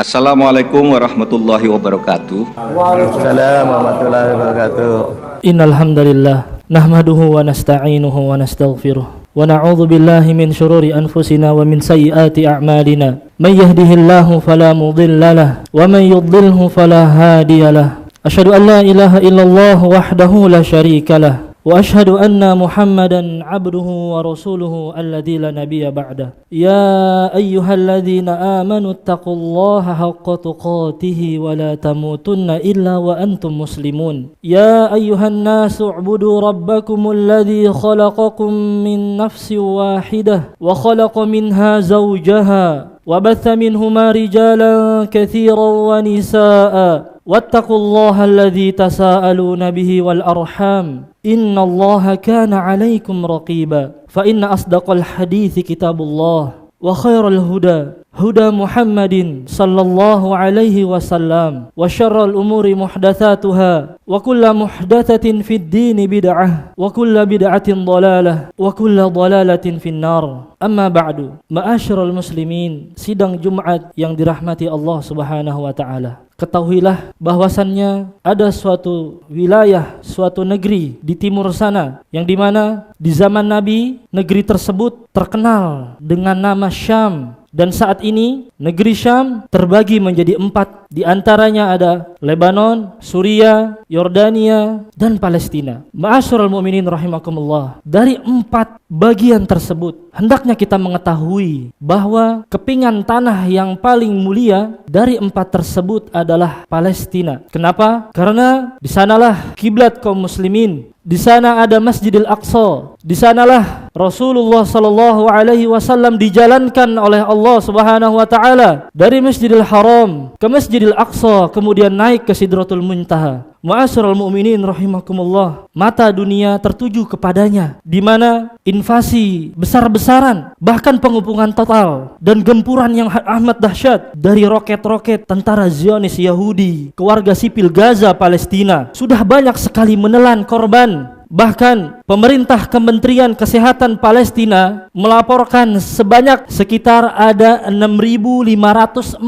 Assalamualaikum warahmatullahi wabarakatuh. Waalaikumsalam warahmatullahi wabarakatuh. Innal hamdalillah nahmaduhu wa nasta'inuhu wa nastaghfiruh wa na'udzu billahi min shururi anfusina wa min sayyiati a'malina. May yahdihillahu fala mudilla lahu wa may yudlilhu fala hadiya lahu. Asyhadu an la ilaha illallah wahdahu la syarika lahu wa asyhadu anna Muhammadan abduhu wa rasuluhu alladzi la nabiyya ba'da. Ya ayyuhalladzina amanu taqullaha haqqa tuqatih wa la tamutunna illa wa antum muslimun. Ya ayyuhan nasu u'budu rabbakumul ladzi khalaqakum min nafsin wahidah wa khalaqa minha zawjaha wa batha minhuma rijalan katsiran wa nisaa'a wattaqullaha alladzi tasaaluna bihi wal arham innallaha kana 'alaikum raqiba. Fa inna asdaqal hadithi kitabullah wa khairal huda huda Muhammadin sallallahu alaihi wasallam wa syarral umuri muhdatsatuha wa kullu muhdatsatin fid dini bid'ah wa kullu bid'atin dhalalah wa kullu dhalalatin finnar. Amma ba'du. Ma'asyiral muslimin, sidang Jumat yang dirahmati Allah Subhanahu wa taala. Ketahuilah bahwasannya ada suatu wilayah, suatu negeri di timur sana yang dimana di zaman Nabi negeri tersebut terkenal dengan nama Syam. Dan saat ini negeri Syam terbagi menjadi 4. Di antaranya ada Lebanon, Suriah, Yordania, dan Palestina. Ma'asyiral mu'minin rahimakumullah. Dari 4 bagian tersebut hendaknya kita mengetahui bahwa kepingan tanah yang paling mulia dari 4 tersebut adalah Palestina. Kenapa? Karena di sanalah kiblat kaum muslimin. Di sana ada Masjidil Aqsa. Di sanalah Rasulullah sallallahu alaihi wasallam dijalankan oleh Allah Subhanahu wa taala dari Masjidil Haram ke Masjidil Aqsa, kemudian naik ke Sidratul Muntaha. Ma'asyiral mu'minin rahimakumullah, mata dunia tertuju kepadanya, di mana invasi besar-besaran, bahkan pengepungan total dan gempuran yang amat dahsyat dari roket-roket tentara Zionis Yahudi ke warga sipil Gaza Palestina sudah banyak sekali menelan korban. Bahkan pemerintah Kementerian Kesehatan Palestina melaporkan sebanyak sekitar ada 6.546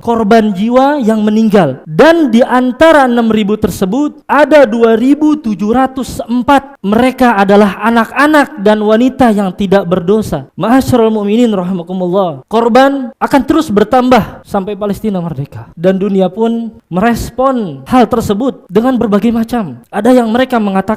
korban jiwa yang meninggal. Dan di antara 6.000 tersebut ada 2.704 mereka adalah anak-anak dan wanita yang tidak berdosa. Ma'asyiral mu'minin rahimakumullah. Korban akan terus bertambah sampai Palestina merdeka. Dan dunia pun merespon hal tersebut dengan berbagai macam. Ada yang mereka mengatakan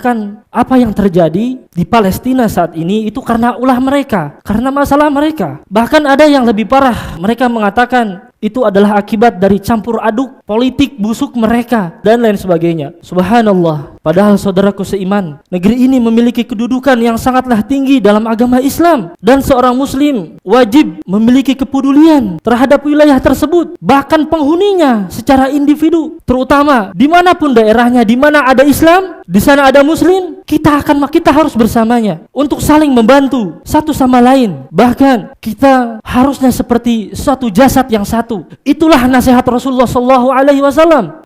apa yang terjadi di Palestina saat ini itu karena ulah mereka, karena masalah mereka. Bahkan ada yang lebih parah, mereka mengatakan itu adalah akibat dari campur aduk politik busuk mereka dan lain sebagainya. Subhanallah. Padahal saudaraku seiman, negeri ini memiliki kedudukan yang sangatlah tinggi dalam agama Islam, dan seorang muslim wajib memiliki kepedulian terhadap wilayah tersebut, bahkan penghuninya secara individu, terutama dimanapun daerahnya, di mana ada Islam, di sana ada muslim, kita harus bersamanya untuk saling membantu satu sama lain. Bahkan kita harusnya seperti suatu jasad yang satu. Itulah nasihat Rasulullah SAW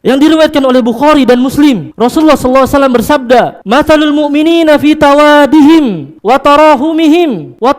yang diriwayatkan oleh Bukhari dan Muslim. Rasulullah SAW bersabda, "Mathalul mu'minina fi tawadihim wa tarahumihim wa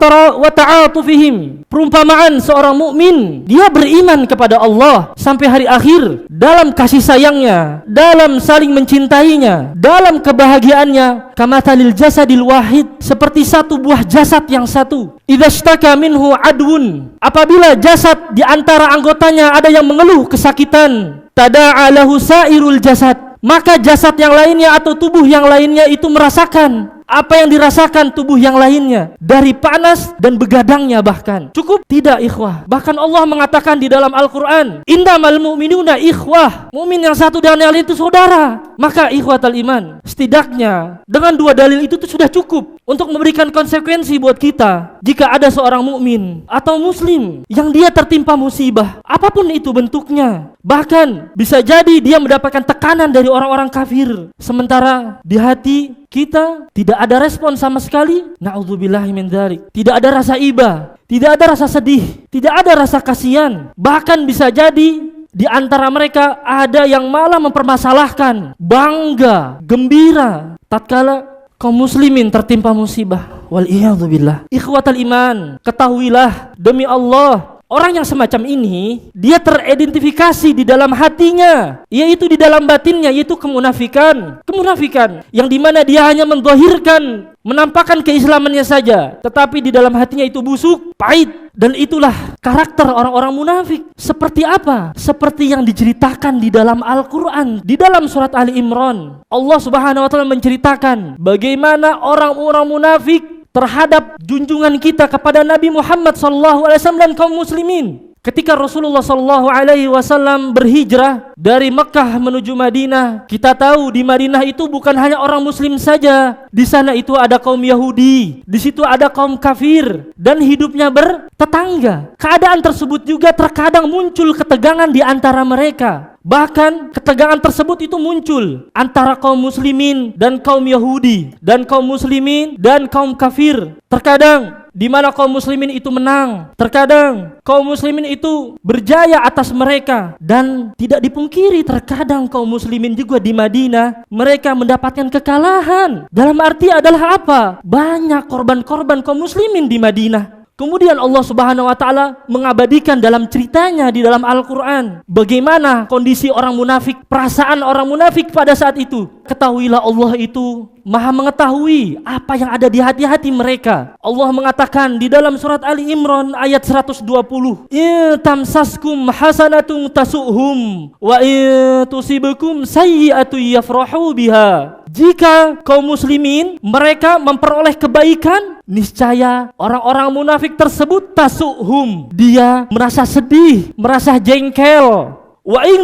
ta'atufihim." Perumpamaan seorang mukmin, dia beriman kepada Allah sampai hari akhir, dalam kasih sayangnya, dalam saling mencintainya, dalam kebahagiaannya, kamathalil jasadil wahid, seperti satu buah jasad yang satu. Idza ishtaka minhu adwun, apabila jasad di antara anggotanya ada yang mengeluh kesakitan, tada'a lahu sairul jasad, maka jasad yang lainnya atau tubuh yang lainnya itu merasakan apa yang dirasakan tubuh yang lainnya, dari panas dan begadangnya. Bahkan cukup tidak ikhwah? Bahkan Allah mengatakan di dalam Al-Quran, innamal mu'minuna ikhwah, mukmin yang satu dan yang lain itu saudara. Maka ikhwatal iman, setidaknya dengan 2 dalil itu sudah cukup untuk memberikan konsekuensi buat kita. Jika ada seorang mukmin atau muslim yang dia tertimpa musibah, apapun itu bentuknya, bahkan bisa jadi dia mendapatkan tekanan dari orang-orang kafir, sementara di hati kita tidak ada respon sama sekali, na'udzubillahi min dzalik. Tidak ada rasa iba, tidak ada rasa sedih, tidak ada rasa kasihan. Bahkan bisa jadi di antara mereka ada yang malah mempermasalahkan, bangga, gembira tatkala kaum muslimin tertimpa musibah. Wal iyadzubillah. Ikhwatal iman, ketahuilah demi Allah, Orang yang semacam ini, dia teridentifikasi di dalam hatinya, yaitu di dalam batinnya, yaitu kemunafikan. Kemunafikan yang dimana dia hanya menzahirkan, menampakkan keislamannya saja, tetapi di dalam hatinya itu busuk, pahit. Dan itulah karakter orang-orang munafik. Seperti apa? Seperti yang diceritakan di dalam Al-Quran, di dalam surat Ali Imran. Allah Subhanahu wa Ta'ala menceritakan bagaimana orang-orang munafik terhadap junjungan kita kepada Nabi Muhammad SAW dan kaum muslimin. Ketika Rasulullah SAW berhijrah dari Mekah menuju Madinah, kita tahu di Madinah itu bukan hanya orang muslim saja. Di sana itu ada kaum Yahudi, di situ ada kaum kafir, dan hidupnya bertetangga. Keadaan tersebut juga terkadang muncul ketegangan di antara mereka. Bahkan ketegangan tersebut itu muncul antara kaum muslimin dan kaum Yahudi, dan kaum muslimin dan kaum kafir. Terkadang di mana kaum muslimin itu menang, terkadang kaum muslimin itu berjaya atas mereka, dan tidak dipungkiri terkadang kaum muslimin juga di Madinah mereka mendapatkan kekalahan. Dalam arti adalah apa? Banyak korban-korban kaum muslimin di Madinah. Kemudian Allah Subhanahu wa Ta'ala mengabadikan dalam ceritanya di dalam Al-Quran bagaimana kondisi orang munafik, perasaan orang munafik pada saat itu. Ketahuilah Allah itu Maha mengetahui apa yang ada di hati-hati mereka. Allah mengatakan di dalam surat Ali Imran ayat 120, "In tamsaskum hasanatun tasu'hum wa in tusibukum sayyi'atun yafrahu biha." Jika kaum muslimin mereka memperoleh kebaikan, niscaya orang-orang munafik tersebut tasu'hum, dia merasa sedih, merasa jengkel. Wa in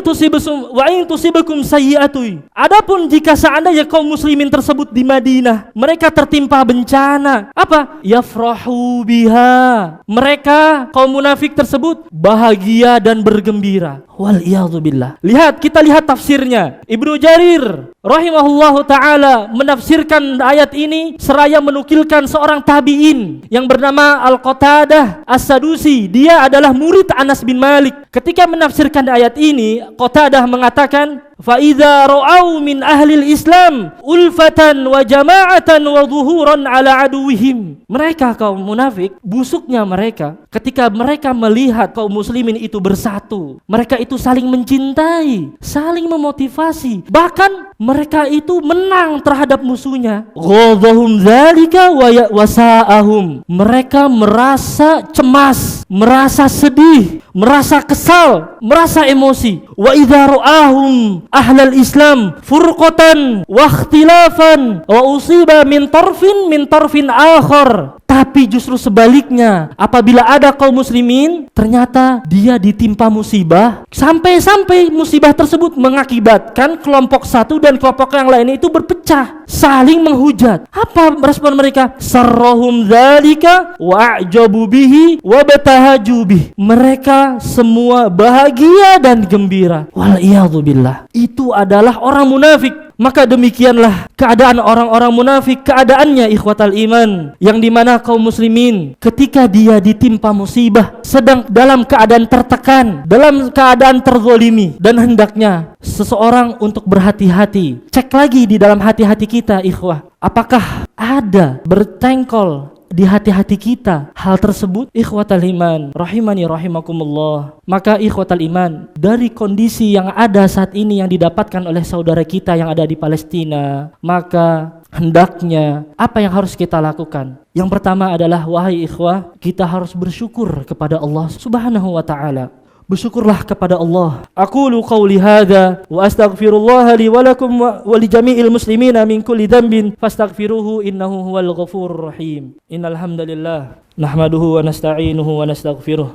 tusibukum sayyi'atun. Adapun jika seandainya kaum muslimin tersebut di Madinah mereka tertimpa bencana, apa? Yafrahu biha. Mereka kaum munafik tersebut bahagia dan bergembira. Wal iyadzu billah. Kita lihat tafsirnya. Ibnu Jarir rahimahullahu taala menafsirkan ayat ini seraya menukilkan seorang tabi'in yang bernama Al-Qatadah As-Sadusi. Dia adalah murid Anas bin Malik. Ketika menafsirkan ayat ini, Qatadah mengatakan, fa idza ra'au min ahli al-Islam ulfatan wa jama'atan wa dhuhuran ala aduwihim. Mereka kaum munafik, busuknya mereka ketika mereka melihat kaum muslimin itu bersatu, mereka itu saling mencintai, saling memotivasi, bahkan mereka itu menang terhadap musuhnya. Ghadhahum dzalika wa wasa'ahum. Mereka merasa cemas, merasa sedih, merasa kesal, merasa emosi. Wa idza ra'ahum ahlal Islam furqatan wa ikhtilafan wa usiba min tarfin akhar. Tapi justru sebaliknya, apabila ada kaum muslimin ternyata dia ditimpa musibah, sampai musibah tersebut mengakibatkan kelompok satu dan kelompok yang lain itu berpecah, saling menghujat. Apa respon mereka? Sarrahum dzalika wa a'jabu bihi wa batahaju bih. Mereka semua bahagia dan gembira. Wal iyadzu billah. Itu adalah orang munafik. Maka demikianlah keadaan orang-orang munafik, keadaannya ikhwatal iman, yang dimana kaum muslimin ketika dia ditimpa musibah sedang dalam keadaan tertekan, dalam keadaan terzolimi, dan hendaknya seseorang untuk berhati-hati. Cek lagi di dalam hati-hati kita ikhwah, apakah ada bertengkol di hati-hati kita hal tersebut? Ikhwatal iman rahimani rahimakumullah. Maka ikhwatal iman, dari kondisi yang ada saat ini yang didapatkan oleh saudara kita yang ada di Palestina, maka hendaknya apa yang harus kita lakukan? Yang pertama adalah, wahai ikhwah, kita harus bersyukur kepada Allah Subhanahu wa ta'ala. Bersyukurlah kepada Allah. Aqulu qawli hadza wa astaghfirullah li wa lakum wa li jami'il muslimina min kulli dhanbin fastaghfiruhu innahu huwal ghafurur rahim. Innal hamdalillah nahmaduhu wa nasta'inuhu wa nastaghfiruh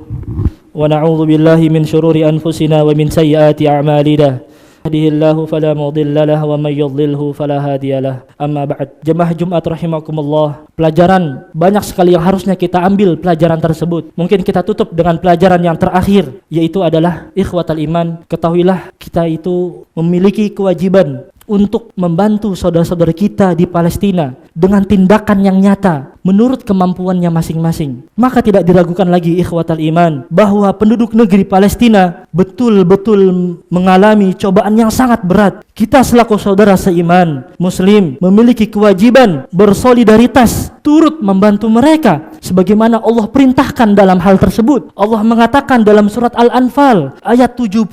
wa na'udzu billahi min shururi anfusina wa min sayyiati a'malina. Yahdihillahu fala mudilla lahu wa may yudlilhu fala hadiyalah. Amma ba'd. Jemaah Jumat rahimakumullah. Pelajaran banyak sekali yang harusnya kita ambil pelajaran tersebut. Mungkin kita tutup dengan pelajaran yang terakhir, yaitu adalah ikhwatal iman. Ketahuilah kita itu memiliki kewajiban untuk membantu saudara-saudara kita di Palestina dengan tindakan yang nyata. menurut kemampuannya masing-masing. Maka tidak diragukan lagi ikhwatal iman bahwa penduduk negeri Palestina betul-betul mengalami cobaan yang sangat berat. Kita selaku saudara seiman muslim memiliki kewajiban bersolidaritas turut membantu mereka sebagaimana Allah perintahkan dalam hal tersebut. Allah mengatakan dalam surat Al-Anfal ayat 72,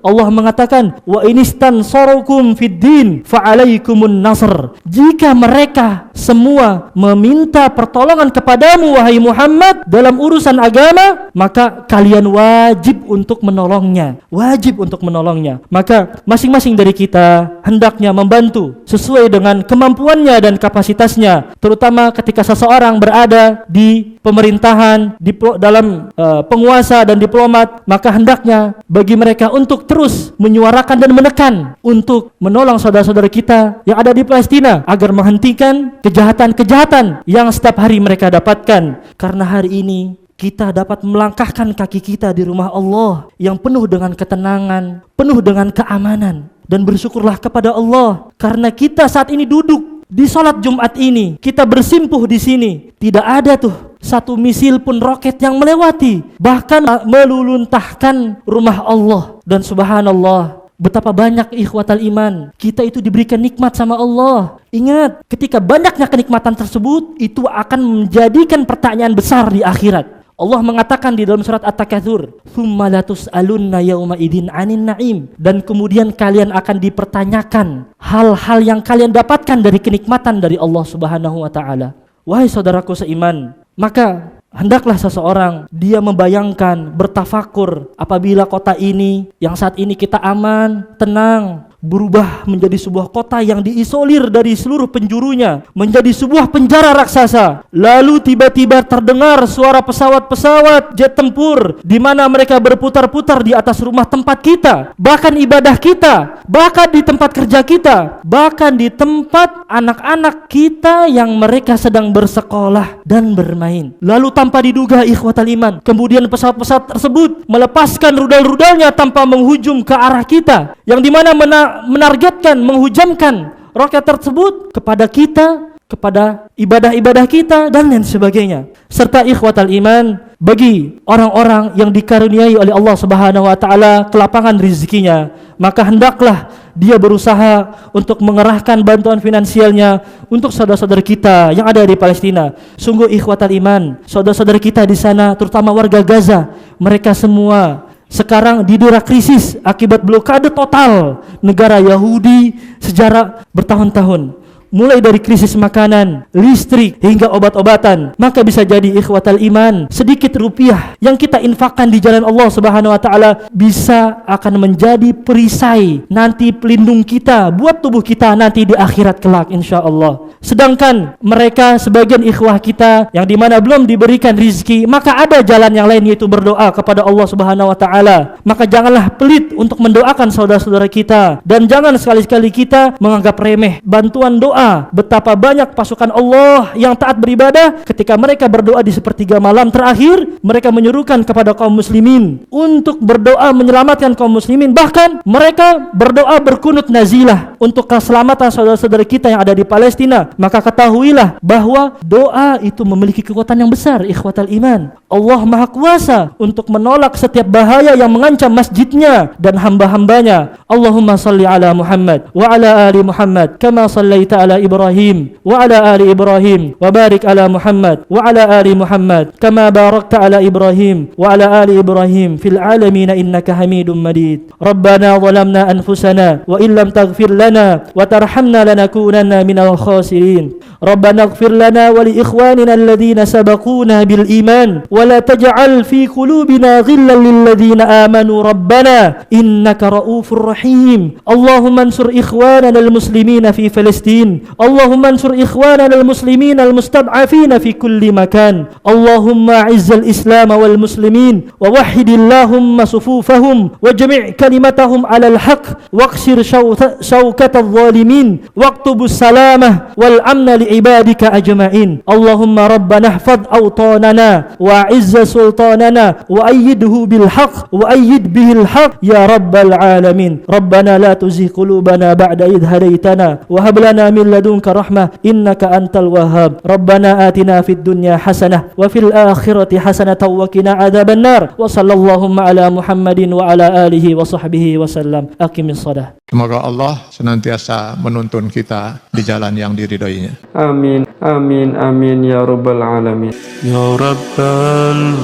Allah mengatakan wa inistansarukum fid din fa'alaikumun nasr. Jika mereka semua meminta pertolongan kepadamu wahai Muhammad dalam urusan agama, maka kalian wajib untuk menolongnya. Wajib untuk menolongnya. Maka masing-masing dari kita hendaknya membantu sesuai dengan kemampuannya dan kapasitasnya, terutama ketika seseorang berada di pemerintahan, dalam penguasa dan diplomat, maka hendaknya bagi mereka untuk terus menyuarakan dan menekan untuk menolong saudara-saudara kita yang ada di Palestina agar menghentikan kejahatan-kejahatan yang setiap hari mereka dapatkan. Karena hari ini kita dapat melangkahkan kaki kita di rumah Allah yang penuh dengan ketenangan, penuh dengan keamanan, dan bersyukurlah kepada Allah karena kita saat ini duduk di salat Jumat ini, kita bersimpuh di sini, tidak ada tuh satu misil pun roket yang melewati, bahkan meluluntahkan rumah Allah. Dan subhanallah, betapa banyak ikhwatal iman kita itu diberikan nikmat sama Allah. Ingat, ketika banyaknya kenikmatan tersebut, itu akan menjadikan pertanyaan besar di akhirat. Allah mengatakan di dalam surat At-Takatsur, "Tsumma latus'alunna yauma idzin 'anin na'im." Dan kemudian kalian akan dipertanyakan hal-hal yang kalian dapatkan dari kenikmatan dari Allah Subhanahu wa taala. Wahai saudaraku seiman, maka hendaklah seseorang dia membayangkan, bertafakur apabila kota ini yang saat ini kita aman, tenang, berubah menjadi sebuah kota yang diisolir dari seluruh penjurunya, menjadi sebuah penjara raksasa. Lalu tiba-tiba terdengar suara pesawat-pesawat jet tempur di mana mereka berputar-putar di atas rumah tempat kita, bahkan ibadah kita, bahkan di tempat kerja kita, bahkan di tempat anak-anak kita yang mereka sedang bersekolah dan bermain. Lalu tanpa diduga ikhwatal iman, kemudian pesawat-pesawat tersebut melepaskan rudal-rudalnya tanpa menghujum ke arah kita, yang dimana menargetkan, menghujamkan roket tersebut kepada kita, kepada ibadah-ibadah kita dan lain sebagainya. Serta ikhwatal iman, bagi orang-orang yang dikaruniai oleh Allah Subhanahu wa taala kelapangan rezekinya, maka hendaklah dia berusaha untuk mengerahkan bantuan finansialnya untuk saudara-saudara kita yang ada di Palestina. Sungguh ikhwatal iman, saudara-saudara kita di sana, terutama warga Gaza, mereka semua sekarang didera krisis akibat blokade total negara Yahudi sejarah bertahun-tahun. Mulai dari krisis makanan, listrik, hingga obat-obatan. Maka bisa jadi ikhwatal iman, sedikit rupiah yang kita infakkan di jalan Allah Subhanahu wa taala bisa akan menjadi perisai nanti pelindung kita buat tubuh kita nanti di akhirat kelak insyaallah. Sedangkan mereka sebagian ikhwah kita yang dimana belum diberikan rizki, maka ada jalan yang lain yaitu berdoa kepada Allah Subhanahu wa taala. Maka janganlah pelit untuk mendoakan saudara-saudara kita, dan jangan sekali-kali kita menganggap remeh bantuan doa. Betapa banyak pasukan Allah yang taat beribadah ketika mereka berdoa di sepertiga malam terakhir, mereka menyuruhkan kepada kaum muslimin untuk berdoa menyelamatkan kaum muslimin. Bahkan mereka berdoa berkunut nazilah untuk keselamatan saudara-saudara kita yang ada di Palestina. Maka ketahuilah bahwa doa itu memiliki kekuatan yang besar ikhwatal iman. Allah Maha Kuasa untuk menolak setiap bahaya yang mengancam masjidnya dan hamba-hambanya. Allahumma salli ala Muhammad wa ala ali Muhammad kama sallaita ala Ibrahim wa ala ali Ibrahim wa barik ala Muhammad wa ala ali Muhammad kama barakta ala Ibrahim wa ala ali Ibrahim fil alamin innaka Hamidum Majid. Rabbana zalamna anfusana wa illam taghfir lana wa tarhamna lanakunanna minal khasirin. Rabbana ighfir lana wa li ikhwanina alladhina sabaquna bil iman wa la taj'al fi qulubina ghillan lil ladzina amanu rabbana innaka raufur rahim. Allahumma ansur ikhwanana al muslimina fi Palestin. Allahumma ansur ikhwanana al muslimina al mustad'afina fi kulli makan. Allahumma izzal islam wal muslimin wa wahhid Allahumma sufufahum wa jami' kalimatahum ala al haqq waqsir shawkat al zalimin waqtubus salamah wal amna li ibadika ajma'in. Allahumma rabbana ihfaz awtanana wa izza sultanana wa ayyidhu bil haqq wa ayyid bihil haqq ya rabbal alamin. Rabbana la tuzigh qulubana ba'da idh hadaytana wa hab lana min min ladunka rahmah innaka antal wahhab. Rabbana atina fid dunya hasanah wa fil akhirati hasanatan wa qina adzabannar. Wa sallallahu ala Muhammadin wa ala alihi wa sahbihi wasallam. Aqimis shalah. Semoga Allah senantiasa menuntun kita di jalan yang diridhoinya. Amin, amin, amin ya rabbal alamin. Ya rabbal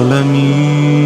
alamin.